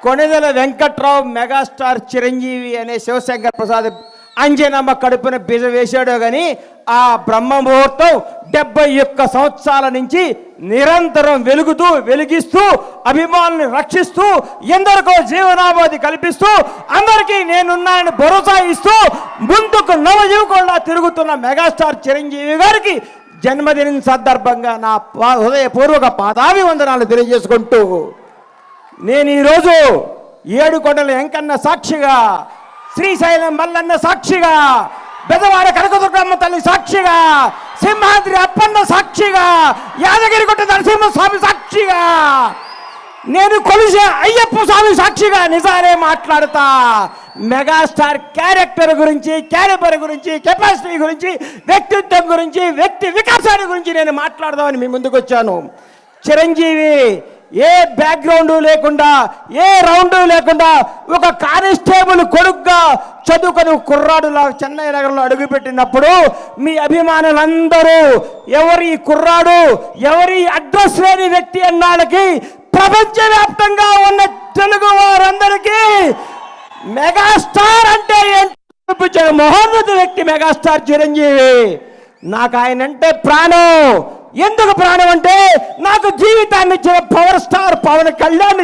Konidela Venkatrao megastar Chiranjeevi అనే శివశంకర్ ప్రసాద్ అంజనమ్మ కడుపున బీజ వేశాడు. కానీ ఆ బ్రహ్మముహూర్తం 71 సంవత్సరాల నుంచి నిరంతరం వెలిగిస్తూ అభిమానుల్ని రక్షిస్తూ ఎందరికో జీవనాభాది కల్పిస్తూ అందరికీ నేనున్నానని భరోసా ఇస్తూ ముందుకు నవయువకుల్లా తిరుగుతున్న మెగాస్టార్ చిరంజీవి గారికి జన్మదినం సందర్భంగా నా హృదయపూర్వక పాదాభివందనాలు తెలియజేసుకుంటూ నేను ఈరోజు ఏడుకొండల వెంకన్న సాక్షిగా, శ్రీశైలం మల్లన్న సాక్షిగా, బెదవాడ కనకదుర్గమ్మ తల్లి సాక్షిగా, సింహాద్రి అప్పన్న సాక్షిగా, యాదగిరిగుట్ట నరసింహస్వామి సాక్షిగా, నేను కొలిసే అయ్యప్ప స్వామి సాక్షిగా నిజాలే మాట్లాడతా. మెగాస్టార్ క్యారెక్టర్ గురించి, క్యాలిబర్ గురించి, కెపాసిటీ గురించి, వ్యక్తిత్వం గురించి, వ్యక్తి వికాసాన్ని గురించి నేను మాట్లాడదామని మీ ముందుకు వచ్చాను. చిరంజీవి ఏ బ్యాక్గ్రౌండ్ లేకుండా, ఏ రౌండ్ లేకుండా ఒక కానిస్టేబుల్ కొడుకుగా చదువుకొని కుర్రాడులా చెన్నై నగరంలో అడుగుపెట్టినప్పుడు మీ అభిమానులందరూ ఎవరి కుర్రాడు, ఎవరి అడ్రస్ లేని వ్యక్తి అన్నాళ్ళకి ప్రపంచవ్యాప్తంగా ఉన్న తెలుగు వారందరికీ మెగాస్టార్ అంటే ఏంటో మహోన్నత వ్యక్తి మెగాస్టార్ చిరంజీవి. నాకు ఆయన అంటే ప్రాణం. ఎందుకు ప్రాణం అంటే నాకు జీవితాన్ని ఇచ్చిన పవర్ స్టార్ పవన్ కళ్యాణ్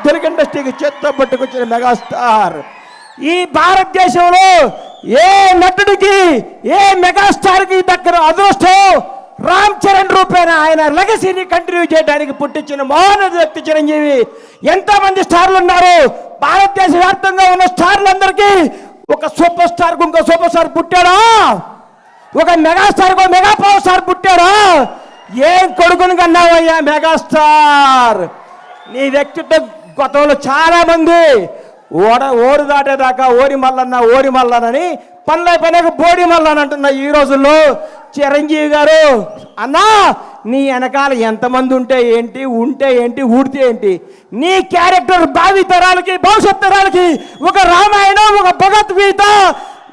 తెలుగు ఇండస్ట్రీకి చేత్తో పట్టుకొచ్చిన మెగాస్టార్. ఈ భారతదేశంలో ఏ నటుడికి, ఏ మెగాస్టార్కి దగ్గర అదృష్టం రామ్ చరణ్ రూపేణ ఆయన లెగసీని కంటిన్యూ చేయడానికి పుట్టించిన మహోన్నత వ్యక్తి చిరంజీవి. ఎంతమంది స్టార్లు ఉన్నారు భారతదేశ వ్యాప్తంగా ఉన్న స్టార్లందరికీ ఒక సూపర్ స్టార్కు ఇంకో సూపర్ స్టార్ పుట్టాడా? ఒక మెగాస్టార్కు మెగా పవర్ స్టార్ పుట్టాడా? ఏం కొడుకుని కన్నావయ్యా మెగాస్టార్. నీ వ్యక్తిత్వం గతంలో చాలా మంది ఓరు దాటేదాకా ఓరి మల్లనని పనిలేక బోడి మల్లన్ అంటున్న ఈ రోజుల్లో చిరంజీవి గారు అన్నా నీ వెనకాల ఎంతమంది ఉంటే ఏంటి, ఊడితే ఏంటి? నీ క్యారెక్టర్ భావి తరాలకి, భవిష్యత్ తరాలకి ఒక రామాయణం, ఒక భగవద్గీత,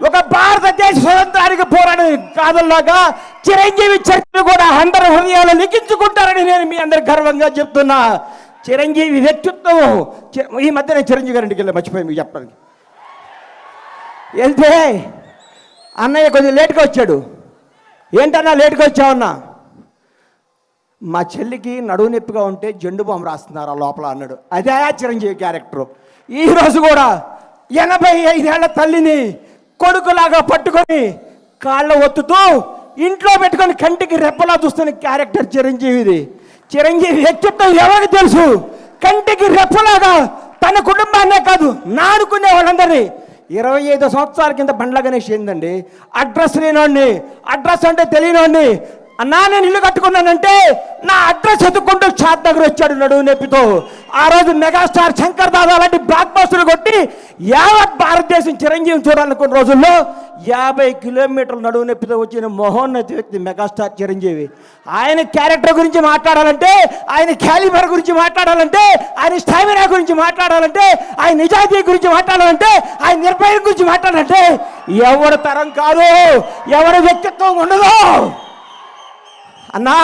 ఒక భారతదేశ స్వతంత్రానికి పోరాడే కాదల్లాగా చిరంజీవి చరిత్ర కూడా అందరి హృదయాలు లిఖించుకుంటారని నేను మీ అందరు గర్వంగా చెప్తున్నా. చిరంజీవి వ్యక్తిత్వం. ఈ మధ్య నేను చిరంజీవి గారింటికి వెళ్ళి మర్చిపోయి మీకు చెప్పడానికి వెళ్తే అన్నయ్య కొంచెం లేట్గా వచ్చాడు. ఏంటన్నా లేట్గా వచ్చావన్నా? మా చెల్లికి నడువు నొప్పిగా ఉంటే జెండు బాంబు రాస్తున్నారు ఆ లోపల అన్నాడు. అదే చిరంజీవి క్యారెక్టరు. ఈరోజు కూడా 85 ఏళ్ల తల్లిని కొడుకులాగా పట్టుకొని కాళ్ళ ఒత్తుతూ ఇంట్లో పెట్టుకొని కంటికి రెప్పలా చూస్తున్న క్యారెక్టర్ చిరంజీవిది. చిరంజీవి వ్యక్తిత్వం ఎవరికి తెలుసు? కంటికి రెప్పలాగా తన కుటుంబాన్నే కాదు నానుకునే వాళ్ళందరినీ. 25 సంవత్సరాల కింద బండ్ల గణేష్ ఏందండి, అడ్రస్ లేనోడిని, అడ్రస్ అంటే తెలియనోడిని, అన్నా నేను ఇల్లు కట్టుకున్నానంటే నా అడ్రస్ ఎత్తుకుంటూ షాద్ నగర్ వచ్చాడు నడువు నొప్పితో. ఆ రోజు మెగాస్టార్ శంకర్ దాదా లాంటి బ్లాక్ బస్టర్లు కొట్టి యావత్ భారతదేశం చిరంజీవిని చూడాలనుకున్న రోజుల్లో 50 కిలోమీటర్ల నడువు నొప్పితో వచ్చిన మహోన్నత వ్యక్తి మెగాస్టార్ చిరంజీవి. ఆయన క్యారెక్టర్ గురించి మాట్లాడాలంటే, ఆయన క్యాలిబర్ గురించి మాట్లాడాలంటే, ఆయన స్టామినా గురించి మాట్లాడాలంటే, ఆయన నిజాయితీ గురించి మాట్లాడాలంటే, ఆయన నిర్భయం గురించి మాట్లాడాలంటే ఎవరి తరం కాదు, ఎవరి వ్యక్తిత్వం ఉండదు. అన్నా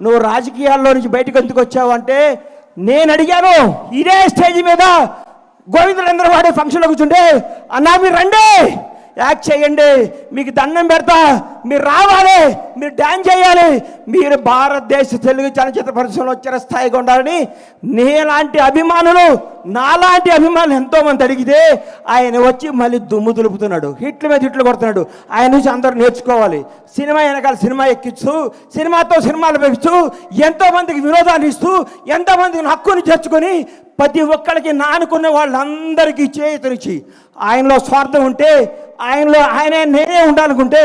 నువ్వు రాజకీయాల్లో నుంచి బయటకు ఎందుకు వచ్చావు అంటే నేను అడిగాను. ఇదే స్టేజ్ మీద గోవిందరేంద్ర వాడే ఫంక్షన్లో కూర్చుంటే అన్నా మీరు రండి, యాక్ట్ చేయండి, మీకు దండం పెడతా, మీరు రావాలి, మీరు డ్యాన్స్ చేయాలి, మీరు భారతదేశ తెలుగు చలనచిత్ర పరిశ్రమలో వచ్చిన స్థాయిగా ఉండాలని నీలాంటి అభిమానులు, నాలాంటి అభిమానులు ఎంతోమంది అడిగితే ఆయన వచ్చి మళ్ళీ దుమ్ము దులుపుతున్నాడు, హిట్ల మీద హిట్లు కొడుతున్నాడు. ఆయన నుంచి అందరూ నేర్చుకోవాలి. సినిమా వెనకాల సినిమా ఎక్కిస్తూ, సినిమాతో సినిమాలు పెంచుతూ, ఎంతోమందికి వినోదాన్ని ఇస్తూ, ఎంతోమందికి హక్కుని చేర్చుకొని ప్రతి ఒక్కరికి నానుకున్న వాళ్ళందరికీ చేతునిచ్చి ఆయనలో స్వార్థం ఉంటే, ఆయనే నేనే ఉండాలనుకుంటే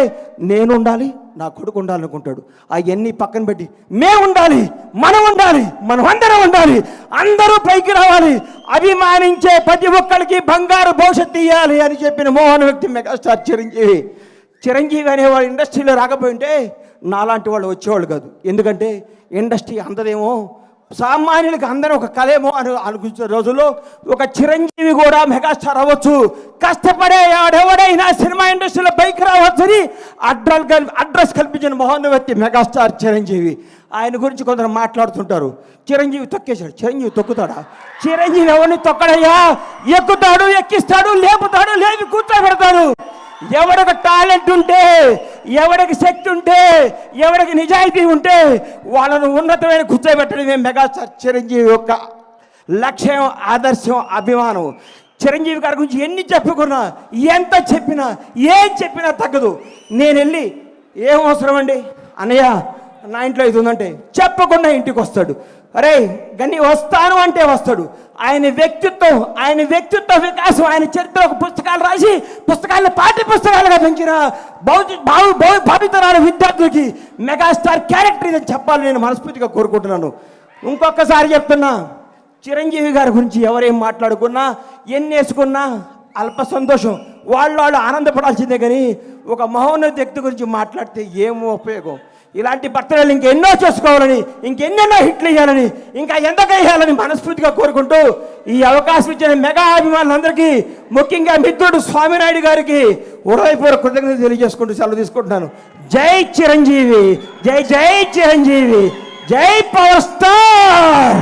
నేను ఉండాలి, నా కొడుకు ఉండాలనుకుంటాడు. అవన్నీ పక్కన పెట్టి మేము ఉండాలి, మనం ఉండాలి, మనం అందరం ఉండాలి, అందరూ పైకి రావాలి, అభిమానించే ప్రతి ఒక్కరికి బంగారు భవిష్యత్తు ఇవ్వాలి అని చెప్పిన మోహన వ్యక్తి మెగాస్టార్ చిరంజీవి. చిరంజీవి అనేవాడు ఇండస్ట్రీలో రాకపోయింటే నాలాంటి వాళ్ళు వచ్చేవాళ్ళు కాదు. ఎందుకంటే ఇండస్ట్రీ అందదేమో, సామాన్యులకి అందరూ ఒక కళేమో అని అనుకునే రోజుల్లో ఒక చిరంజీవి కూడా మెగాస్టార్ అవ్వచ్చు, కష్టపడే ఎవడైనా సినిమా ఇండస్ట్రీలో పైకి రావచ్చని అడ్రస్ కల్పించిన మహోన్నత వ్యక్తి మెగాస్టార్ చిరంజీవి. ఆయన గురించి కొందరు మాట్లాడుతుంటారు. చిరంజీవి తొక్కేశాడు. చిరంజీవి తొక్కుతాడా? చిరంజీవి ఎవరిని తొక్కడయ్యా? ఎక్కుతాడు, ఎక్కిస్తాడు, లేపుతాడు, లేపి కూర్చోబెడతాడు. ఎవడికి టాలెంట్ ఉంటే, ఎవడికి శక్తి ఉంటే, ఎవడికి నిజాయితీ ఉంటే వాళ్ళను ఉన్నతమైన కూర్చోబెట్టడమే మెగాస్టార్ చిరంజీవి యొక్క లక్ష్యం, ఆదర్శం, అభిమానం. చిరంజీవి గారి గురించి ఎన్ని చెప్పుకున్నా, ఎంత చెప్పినా, ఏం చెప్పినా తగ్గదు. నేను వెళ్ళి ఏం అవసరం అండి అన్నయ్య నా ఇంట్లో ఇది ఉందంటే చెప్పకుండా ఇంటికి వస్తాడు. అరే గన్ని వస్తాను అంటే వస్తాడు. ఆయన వ్యక్తిత్వ వికాసం, ఆయన చరిత్ర పుస్తకాలు రాసి పుస్తకాలను పాఠ్య పుస్తకాలుగా పెంచిన భావితరాల విద్యార్థులకి మెగాస్టార్ క్యారెక్టర్ ఇదని చెప్పాలని నేను మనస్ఫూర్తిగా కోరుకుంటున్నాను. ఇంకొకసారి చెప్తున్నా, చిరంజీవి గారి గురించి ఎవరేం మాట్లాడుకున్నా, ఎన్ని వేసుకున్నా అల్ప సంతోషం. వాళ్ళు ఆనందపడాల్సిందే. కానీ ఒక మహోన్నత వ్యక్తి గురించి మాట్లాడితే ఏమో ఉపయోగం? ఇలాంటి బర్త్డేలు ఇంకెన్నో చేసుకోవాలని, ఇంకెన్నెన్నో హిట్లు వేయాలని, ఇంకా ఎంతగా వేయాలని మనస్ఫూర్తిగా కోరుకుంటూ ఈ అవకాశం ఇచ్చిన మెగా అభిమానులందరికీ, ముఖ్యంగా మిత్రుడు స్వామినాయుడు గారికి హృదయపూర్వక కృతజ్ఞతలు తెలియజేసుకుంటూ సెలవు తీసుకుంటున్నాను. జై చిరంజీవి, జై జై చిరంజీవి, జై పవర్ స్టార్.